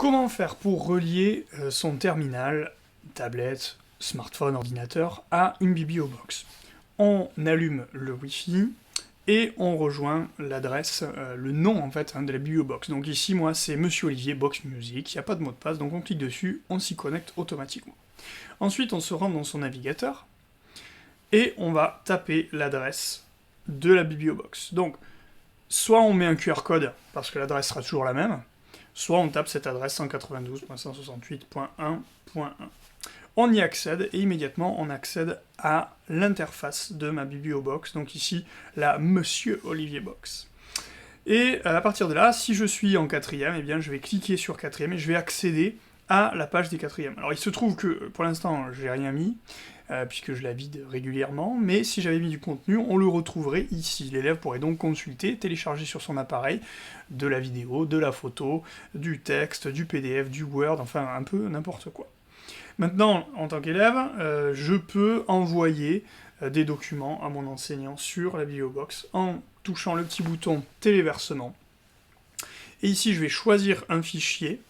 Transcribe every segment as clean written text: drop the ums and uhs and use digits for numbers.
Comment faire pour relier son terminal, tablette, smartphone, ordinateur à une bibliobox? On allume le Wi-Fi et on rejoint l'adresse, le nom en fait de la bibliobox. Donc ici, moi, c'est Monsieur Olivier Box Music, il n'y a pas de mot de passe, donc on clique dessus, on s'y connecte automatiquement. Ensuite, on se rend dans son navigateur et on va taper l'adresse de la bibliobox. Donc, soit on met un QR code, parce que l'adresse sera toujours la même, soit on tape cette adresse 192.168.1.1. On y accède, et immédiatement on accède à l'interface de ma bibliobox, donc ici, la Monsieur Olivier Box. Et à partir de là, si je suis en quatrième, eh bien je vais cliquer sur quatrième et je vais accéder à la page des quatrièmes. Alors il se trouve que, pour l'instant, j'ai rien mis, puisque je la vide régulièrement, mais si j'avais mis du contenu, on le retrouverait ici. L'élève pourrait donc consulter, télécharger sur son appareil de la vidéo, de la photo, du texte, du PDF, du Word, enfin un peu n'importe quoi. Maintenant, en tant qu'élève, je peux envoyer des documents à mon enseignant sur la bibliobox en touchant le petit bouton téléversement. Et ici, je vais choisir un fichier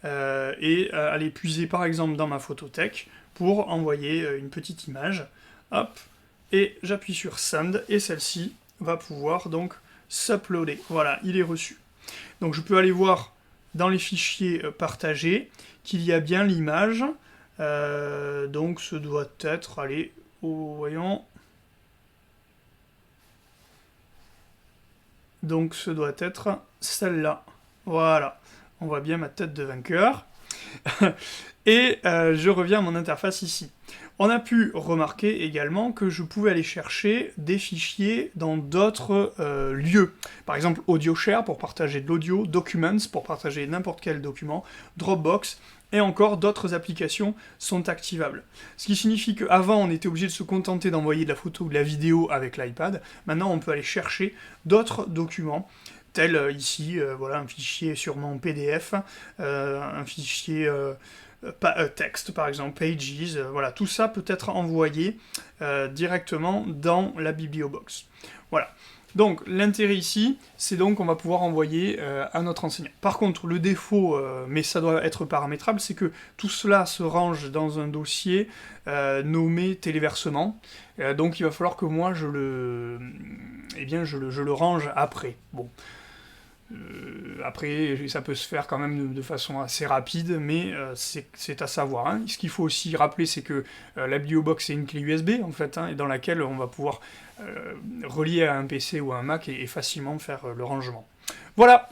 et aller puiser par exemple dans ma photothèque pour envoyer une petite image. Hop, et j'appuie sur Send et celle-ci va pouvoir donc s'uploader. Voilà, il est reçu. Donc je peux aller voir dans les fichiers partagés qu'il y a bien l'image. Donc ce doit être, allez, voyons. Donc ce doit être celle-là. Voilà, on voit bien ma tête de vainqueur. Et je reviens à mon interface ici. On a pu remarquer également que je pouvais aller chercher des fichiers dans d'autres lieux. Par exemple, AudioShare pour partager de l'audio, Documents pour partager n'importe quel document, Dropbox, et encore d'autres applications sont activables. Ce qui signifie qu'avant, on était obligé de se contenter d'envoyer de la photo ou de la vidéo avec l'iPad. Maintenant, on peut aller chercher d'autres documents, tel ici, voilà, un fichier sûrement PDF, un fichier texte par exemple, Pages, voilà, tout ça peut être envoyé directement dans la bibliobox. Voilà. Donc l'intérêt ici, c'est donc qu'on va pouvoir envoyer à notre enseignant. Par contre, le défaut, mais ça doit être paramétrable, c'est que tout cela se range dans un dossier nommé téléversement. Donc il va falloir que moi je le range après. Bon. Après, ça peut se faire quand même de façon assez rapide, mais c'est à savoir. Hein. Ce qu'il faut aussi rappeler, c'est que la bibliobox est une clé USB, en fait, hein, et dans laquelle on va pouvoir relier à un PC ou à un Mac et facilement faire le rangement. Voilà!